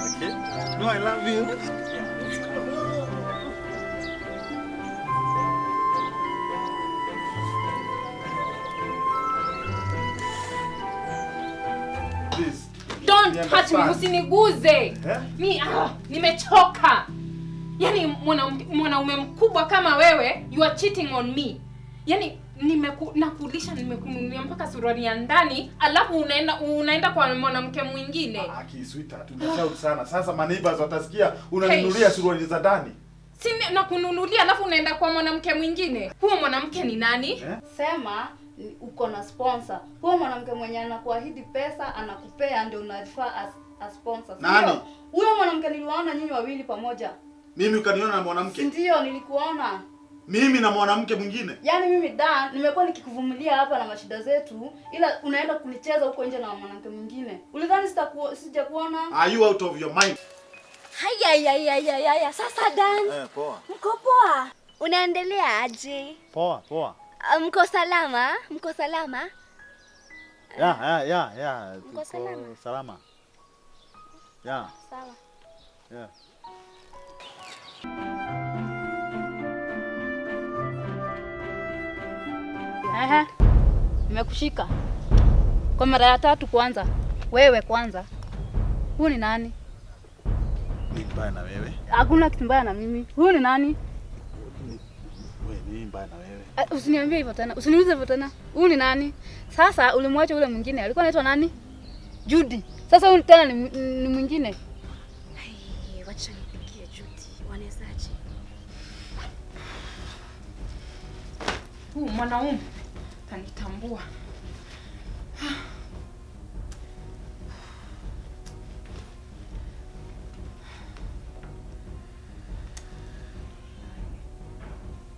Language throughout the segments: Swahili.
Okay. No, I love you. Please. Don't touch me, usiniguze. Nimechoka. Yaani mwanaume mkubwa kama wewe, you are cheating on me. Yaani nakulisha nimekununulia mpaka suruali ya ndani, alafu unaenda kwa mwanamke mwingine. Sweetheart, tumeshout sana. Sasa maneighbors watasikia unanunulia suruali za ndani. Si nakununulia alafu unaenda kwa mwanamke mwingine. Huyo mwanamke ni nani? Sema uko na sponsor. Huyo mwanamke mwenye anakuahidi pesa anakupea ndio unafaa as sponsor. Nani? Huyo mwanamke niliwaona nyinyi wawili pamoja. Mimi ukaniona na mwanamke? Ndio nilikuona. Mimi na mwanamke mwingine? Yaani mimi Dan nimekuwa nikikuvumilia hapa na mashida zetu, ila unaenda kunicheza huko nje na mwanamke mwingine. Ulidhani sijakuona? Are you out of your mind? Haya. Sasa Dan. Poa. Mko poa? Unaendelea aje? Poa. Mko salama? Yeah. Mko salama. Yeah. Sawa. Yeah. Nimekushika. Kwa mara ya 3 kwanza. Wewe kwanza. Huyu ni nani? Ni mbaya na wewe? Hakuna kitu mbaya na mimi. Huyu ni nani? Wewe ni mbaya na wewe. Usiniambie hivyo tena. Usiniulize hivyo tena. Huyu ni nani? Sasa ulimwacha ule mwingine. Alikuwa anaitwa nani? Judy. Sasa huyu tena ni mwingine. Wacha nipigie Judy. Wanawezaje? Huyu mwanaume kanitambua.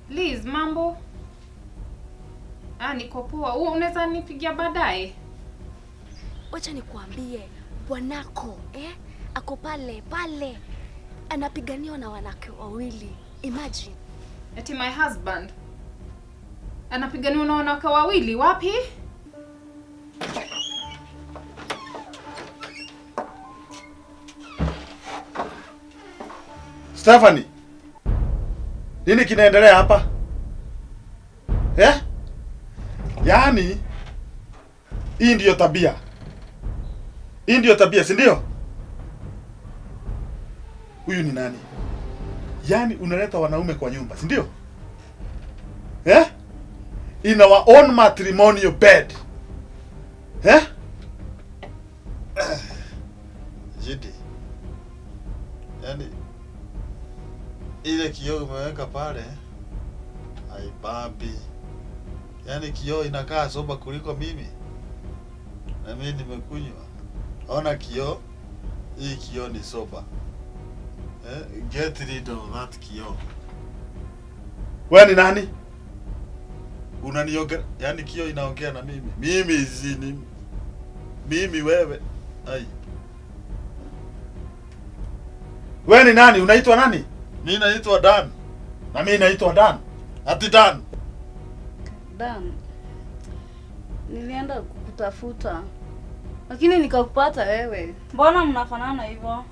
Liz, mambo? Niko poa. Unaweza nipigia baadaye? Wacha nikuambie, bwanako ako pale anapiganiwa na wanawake wawili. Imagine. Eti my husband anapiganiwa na wanawake wawili? Wapi? Stephanie. Nini kinaendelea hapa? Yaani hii ndio tabia. Si ndio? Huyu ni nani? Yaani unaleta wanaume kwa nyumba, si ndio? In our own matrimonial bed. Judy. Yaani ile kioo umeweka pale haibambi. Yaani kioo inakaa soba kuliko mimi. Na mimi nimekunywa. Ona kioo. Hii kioo ni soba. Get rid of that kioo. Wewe ni nani? Unaniongea, yaani kioo inaongea na mimi. Mimi wewe. Ai. Wewe ni nani? Unaitwa nani? Mimi naitwa Dan. Na mimi naitwa Dan. Ati Dan. Dan. Nilienda kukutafuta. Lakini nikakupata wewe. Mbona mnafanana hivyo?